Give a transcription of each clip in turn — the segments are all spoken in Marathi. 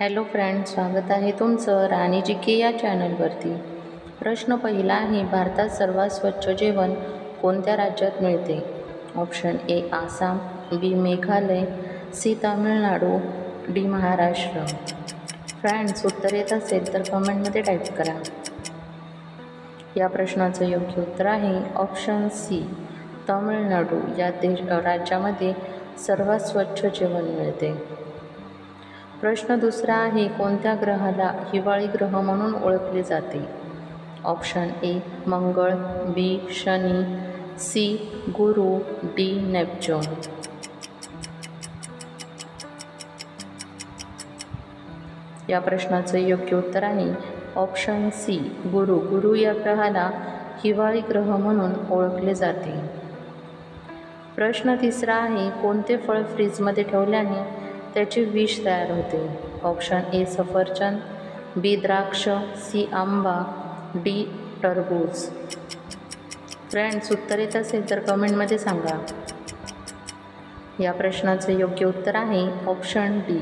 हॅलो फ्रेंड्स, स्वागत आहे तुमचं राणी जी के या चॅनलवरती। प्रश्न पहिला आहे, भारतात सर्वात स्वच्छ जेवण कोणत्या राज्यात मिळते? Option A Assam, B Meghalaya, C Tamil Nadu, D Maharashtra. Friends, उत्तर येत असेल तर कमेंटमध्ये टाईप करा। या प्रश्नाचं योग्य उत्तर आहे ऑप्शन सी, तामिळनाडू या राज्यामध्ये सर्वात स्वच्छ जेवण मिळते। प्रश्न दुसरा आहे, कोणत्या ग्रहाला हिवाळी ग्रह म्हणून ओळखले जाते? ऑप्शन ए मंगळ, बी शनी, सी गुरु, डी नेपच्यून। या प्रश्नाचं योग्य उत्तर आहे ऑप्शन सी गुरु। गुरु या ग्रहाला हिवाळी ग्रह म्हणून ओळखले जाते। प्रश्न तिसरा आहे, कोणते फळ फ्रीजमध्ये ठेवल्याने त्याचे विष तयार होते? ऑप्शन ए सफरचंद, बी द्राक्ष, सी आंबा, डी टरबूज। फ्रेंड्स, उत्तर येत असेल तर कमेंटमध्ये सांगा। या प्रश्नाचे योग्य उत्तर आहे ऑप्शन डी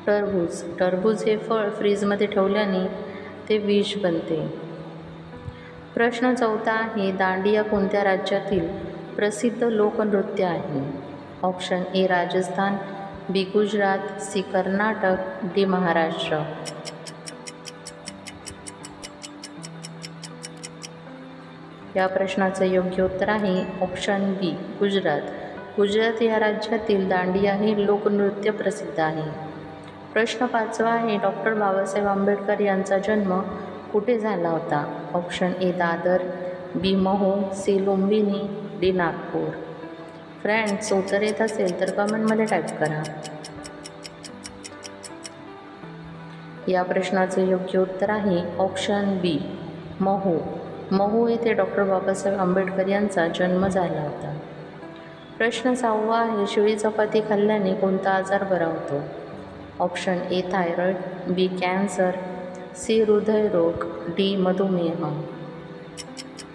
टरबूज। टरबूज हे फळ फ्रीजमध्ये ठेवल्याने ते विष बनते। प्रश्न चौथा आहे, दांडिया कोणत्या राज्यातील प्रसिद्ध लोकनृत्य आहे? Option A Rajasthan, B Gujarat, C Karnataka, D Maharashtra. या प्रश्नाचं योग्य उत्तर आहे ऑप्शन बी गुजरात। गुजरात या राज्यातील दांडिया हे लोकनृत्य प्रसिद्ध आहे। प्रश्न पाचवा आहे, डॉक्टर बाबासाहेब आंबेडकर यांचा जन्म कुठे झाला होता? Option A Dadar, B Mhow, C Lumbini, D Nagpur. Friends, उत्तर येत असेल तर कमेंटमध्ये टाईप करा। या प्रश्नाचे योग्य उत्तर आहे ऑप्शन बी महू। महू येथे डॉक्टर बाबासाहेब आंबेडकर यांचा जन्म झाला होता। प्रश्न सहावा आहे, शिळी चपाती खाल्ल्याने कोणता आजार बरा होतो? Option A thyroid, B cancer, C हृदयरोग, डी मधुमेह।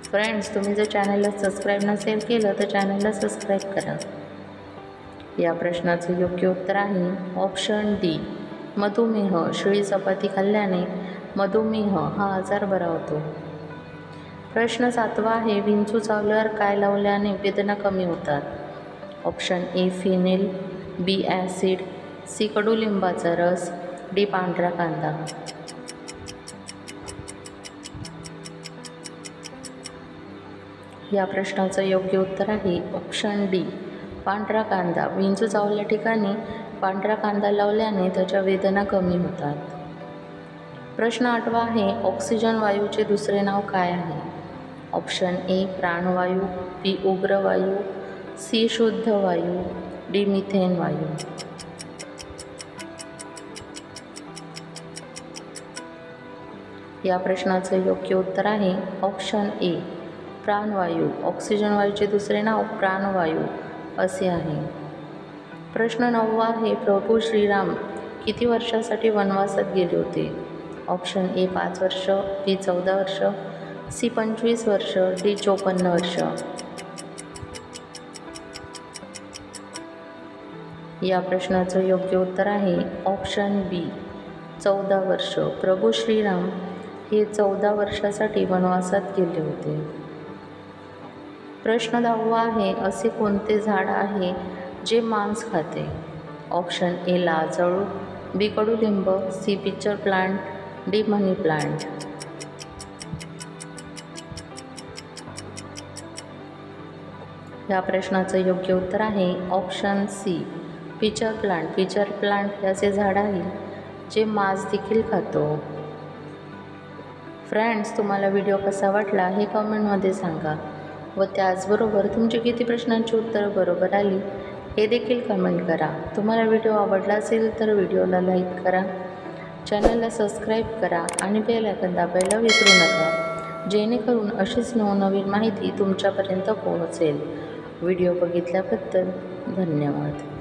फ्रेंड्स, तुम्ही जर चॅनलला सबस्क्राईब नसेल केलं तर चॅनलला सबस्क्राईब करा। या प्रश्नाचे योग्य उत्तर आहे ऑप्शन डी मधुमेह। शिळी चपाती खाल्ल्याने मधुमेह हा आजार बरा होतो। प्रश्न सातवा आहे, विंचू चावल्यावर काय लावल्याने वेदना कमी होतात? Option A phenyl, B acid, C कडुलिंबाचा रस, डी पांढरा कांदा। या प्रश्नाचं योग्य उत्तर आहे ऑप्शन डी पांढरा कांदा। विंचू चावल्या ठिकाणी पांढरा कांदा लावल्याने त्याच्या वेदना कमी होतात। प्रश्न आठवा आहे, ऑक्सिजन वायूचे दुसरे नाव काय आहे? ऑप्शन ए प्राणवायू, बी उग्रवायू, सी शुद्ध वायू, डी मिथेन वायू। या प्रश्नाचं योग्य उत्तर आहे ऑप्शन ए प्राणवायू। ऑक्सिजन वायूचे दुसरे नाव प्राणवायू असे आहे। प्रश्न नववा आहे, प्रभू श्रीराम किती वर्षासाठी वनवासात गेले होते? ऑप्शन ए 5 वर्ष, बी 14 वर्ष, सी 25 वर्ष, डी 54 वर्ष। या प्रश्नाचं योग्य उत्तर आहे ऑप्शन बी 14 वर्ष। प्रभू श्रीराम हे 14 वर्षासाठी वनवासात गेले होते। प्रश्न 10वा आहे, असे कोणते झाड आहे जे मांस खाते? ऑप्शन ए लाजळू, बी कडुलिंब, C picture plant, D money plant. या प्रश्नाचं योग्य उत्तर आहे option C picture plant. Picture plant याचे झाड आहे जे मांस देखील खातो। फ्रेंड्स, तुम्हाला व्हिडिओ कसा वाटला हे कमेंटमध्ये सांगा व त्याचबरोबर तुमची किती प्रश्नांची उत्तरं बरोबर आली हे देखील कमेंट करा। तुम्हाला व्हिडिओ आवडला असेल तर व्हिडिओला लाईक करा, चॅनलला सबस्क्राईब करा आणि बेल आयकॉन दाबायला विसरू नका, जेणेकरून अशीच नवनवीन माहिती तुमच्यापर्यंत पोहोचेल। व्हिडिओ बघितल्याबद्दल धन्यवाद।